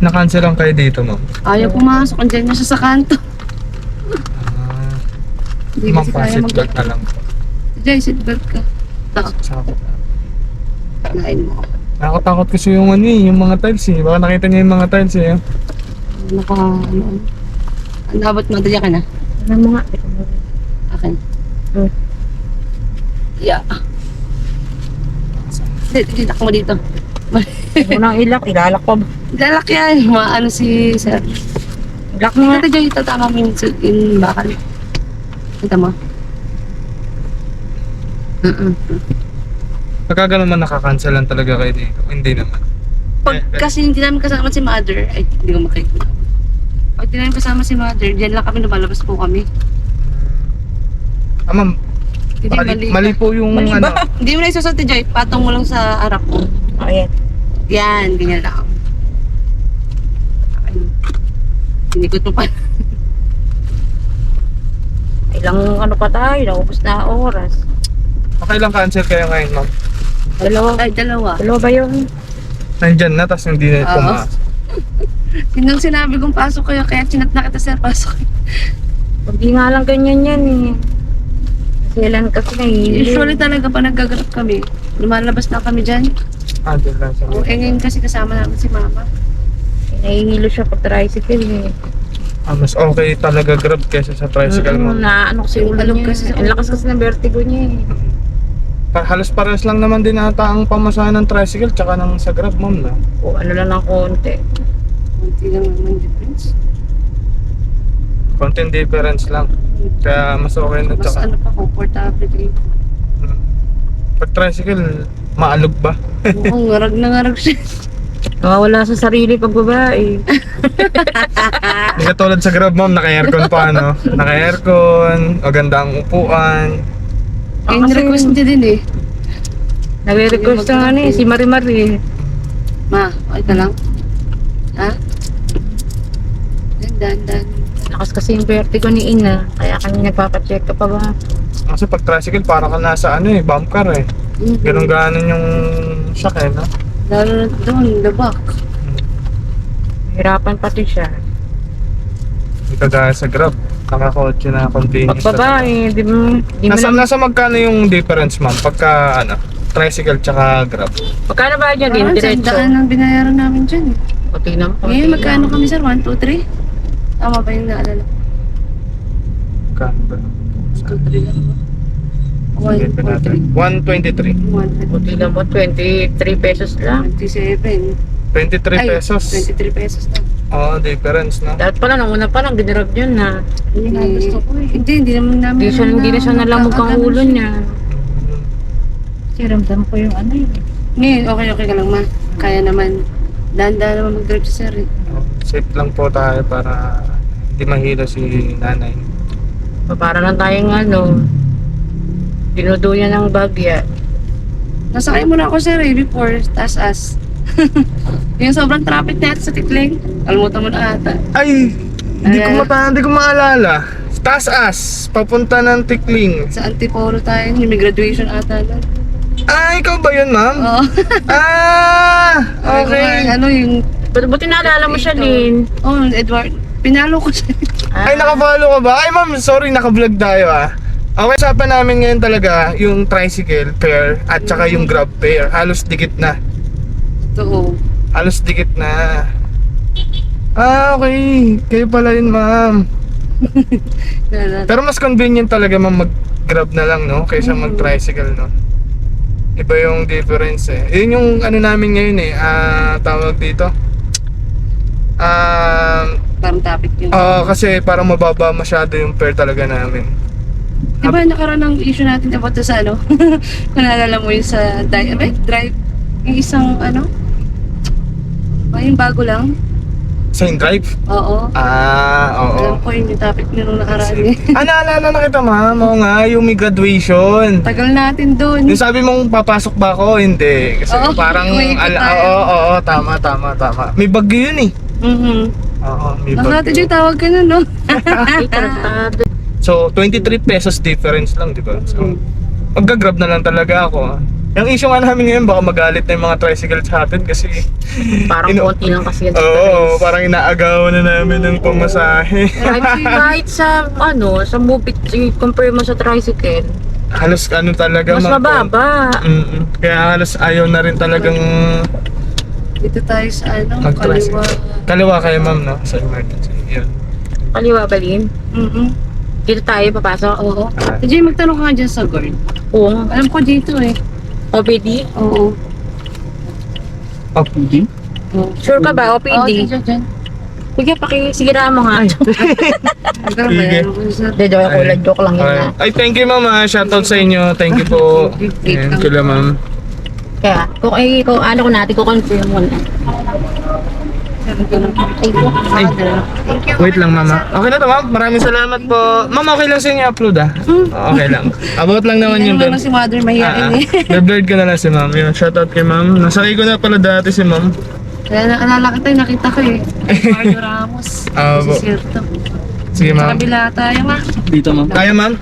Na-cancel lang kayo dito, ma'am. Ayaw pumasok. Andiyan na siya sa kanto. Hindi Ma'am, kasi kaya pa-seatbelt na lang. Jay, seatbelt ka. Takot. Sakit na. Lain mo. Nakakatakot kasi yung ano eh, yung mga tiles eh. Baka nakita niyo yung mga tiles eh. Naka, ano. Ang dapat madali ka na. Ano mo nga? Akin. Hmm. Yeah. Ditak mo dito. Unang ilak, ilalak pa ba? Lalak yan. Maano si sir. Ilak mo nga. Ito dyan, tatama mo yung bakal. Kita mo. Pagka man nakakancel lang talaga kayo dito. Hindi naman. Pag kasi hindi namin kasama si mother, ay hindi ko makikita. Pag hindi namin kasama si mother, diyan lang kami lumalabas po kami. Ah, ma'am, Hindi mali po yung Mali ano. ba? Hindi mo na isusot ni Joy, patong mo lang sa harap mo. Ayan. Yan, ganyan lang. Ayun. Sinikot mo pa. Ilang ano pa tayo, naubos na oras. Okay lang cancel kayo ngayon, ma'am. Dalawa. Ay, dalawa. Dalawa ba yun? Nandyan na, tapos hindi na Oo. pumasok. Yun ang sinabi kong pasok kayo, kaya chinat na kita sir, pasok. Pag di nga lang ganyan yan eh. Kailan kasi nahihili. Usually talaga pa nagagrap kami. Lumalabas na kami dyan. Ah, dyan lang sa O, ngayon kasi kasama namin si mama. Nahihilo siya pag tricycle eh. Ah, mas okay talaga grab kaysa sa tricycle, ma'am. Na ano kasi ulo Alog niya. kasi sa Ang lakas kasi ng vertigo niya eh. Halos pares lang naman din ata ang pamasahe ng tricycle tsaka ng sa grab, ma'am, na. O ano lang ng konti. Kunti lang naman difference. Konting difference lang. Kaya mas okay na Mas tsaka. ano pa, comfortable dito. Pag tricycle, maalog ba? Oo, ngarag na ngarag siya. Nawawala sa sarili pag babae. Hindi ka tulad sa grab, ma'am, naka-aircon pa, no? Naka-aircon, maganda ang upuan. Yung kasi- request niya din eh. Nagre-request na ano eh, si Marimar eh. Ma, okay ka lang? Ha? Dan. Lakas kasi yung vertigo ni Ina. Kaya kami nagpapacheck ka pa ba? Kasi pag tricycle, para ka nasa ano eh, bump car eh. Ganun-ganon yung shock eh, no? Lalo na doon, the back. Hirapan pati siya. Hindi kagaya sa grab, nakakotse na continuous. Pag babae, di mo Nasa magkano yung difference, ma'am? Pagka ano, tricycle tsaka grab? Magkano ba dyan din? Parang Diretso? sandaan ang binayaran namin dyan. O tingnan mo. Ngayon, magkano kami sir? 1, 2, 3? Tama ba yung naalala? Magkano ba? 2, 3 lang ba? 1, 4, 3. 123. 1, O tingnan mo, 23 pesos lang. 27. 23 Ay, pesos. 23 pesos na. Oo, difference, no? Dapat pala, nung una pa lang, dinirag yun na. Yun ang gusto ko eh. Hindi naman namin. Hindi na siya nalamog ang ulo niya. Siramdam ko yung ano yun. Ngayon, okay ka lang ma. Kaya naman, dahan-dahan naman mag-drive si sir eh. Safe lang po tayo para hindi mahilo si nanay. Para lang tayong ano, dinuduyan ng bagya. Nasakay mo na ako sir eh, before, taas-as. Yung sobrang traffic natin sa Tikling, kalimutan mo na ata. Ay! Hindi ko maalala. Taas-as, papunta ng Tikling. Sa Antipolo tayo, yung may graduation ata na. Ah, ikaw ba yun, ma'am? Oo. Ah! Okay. Ano yung, Buti naalala mo siya, Lynn. oh, Edward, pinalo ko siya. Ay, naka-follow ka ba? Ay, ma'am, sorry, naka-vlog tayo, ah. Okay, usapan namin ngayon talaga yung tricycle pair at saka yung grab pair. Halos dikit na. Oo. Halos dikit na. Ah, okay. Kayo pala yun, ma'am. Pero mas convenient talaga, ma'am, mag-grab na lang, no? Kaysa mag-tricycle, no? Iba yung difference, eh. Yun yung ano namin ngayon, eh. Tawag dito. Parang topic yun. Kasi parang mababa masyado yung pair talaga namin. Diba nakaroon ng issue natin about sa ano? Kung naalala mo yung sa drive, yung isang ano? Yung bago lang? Same drive? Oo. Oo. Alam ko yun yung topic nyo nung nakaraan eh. Naalala na kita, ma'am. Oo nga, yung may graduation. Tagal natin dun. Yung sabi mong papasok ba ako? Hindi. Kasi Oo, parang, may ikot tayo. oo, tama. May bagyo yun eh. Oo, may Nakati bagyo. yung tawag ka na no? Ay, tarantado. So, 23 pesos difference lang, di ba? So, magga-grab na lang talaga ako. Yung issue nga namin ngayon, baka magalit na yung mga tricycle sa atin kasi... Parang konti lang kasi yan. Oo, parang inaagawan na namin ng pamasahe. Kahit sa, sa bupit, compare mo sa tricycle, Halos ano talaga, mas ma'am, mababa. Kaya halos ayaw na rin talagang Dito tayo sa mag-tricycle. kaliwa. Kaliwa kayo, ma'am, no? Sa emergency. Yun. Kaliwa ba, Lin? Dito tayo papasok. Oo. Jay, magtanong ka nga dyan sa guard. Kung Alam ko dito eh. OPD? Oo. OPD? Sure ka ba, Oo, OPD? dyan. Kuya, pakisigiraan mo nga. Magkaroon ba Sige. yan? Sir? Hindi, joke lang yun na. Ay, thank you, ma'am. Shoutout sa inyo. Thank you po. Ayan, kila ma'am. Kaya, kung ano ko natin, confirm mo na. Thank you. Ay, wait lang, mama. Okay na to, ma'am. Maraming salamat po. Ma'am, okay lang sa inyo upload, ah? Okay lang. About lang naman yun Hindi doon. naman si mother mahihain eh. Blurred ko na lang si ma'am. Yun, shoutout kay ma'am. Nasakay ko na pala dati si ma'am. Kaya naalala kita, nakita ko eh. Mardo Ramos. Ah, Si po. Sirto. Sige, Sa ma'am. kabila tayo ma. Dito, ma'am. Kaya, ma'am?